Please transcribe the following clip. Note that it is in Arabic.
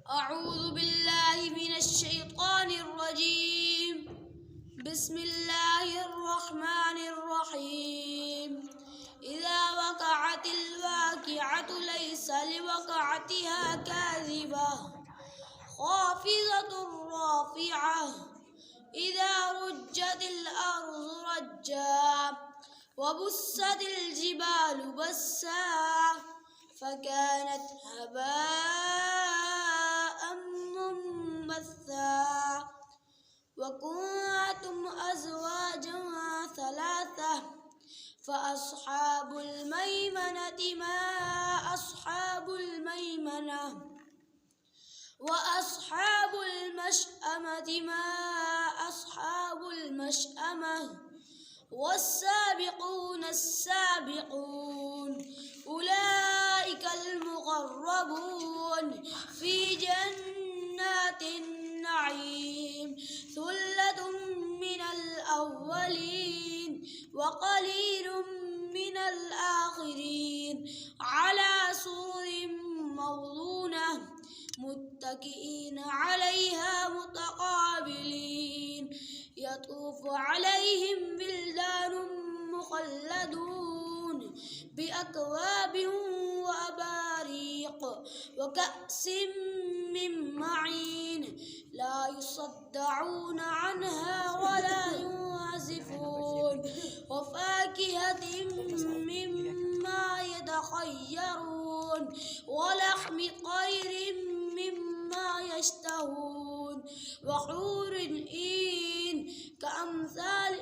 أعوذ بالله من الشيطان الرجيم. بسم الله الرحمن الرحيم. إذا وقعت الواقعة ليس لوقعتها كاذبة خافضة رافعة إذا رجت الأرض رجا وبست الجبال بسا فكانت هباء منبثا وكنتم أزواجا ثلاثة فأصحاب الميمنة ما أصحاب الميمنة وأصحاب المشأمة ما أصحاب المشأمة والسابقون السابقون أولئك المقربون في جنات النعيم ثلة من الأولين وقليل من الآخرين على سرر موضونة متكئين عليها متقابلين يطوف عليهم بلدان مخلدون بأكواب وأباريق وكأس من معين لا يصدعون عنها ولا ينزفون وفاكهة مما يتخيرون ولحم طير مما يشتهون وحور عين كأمثال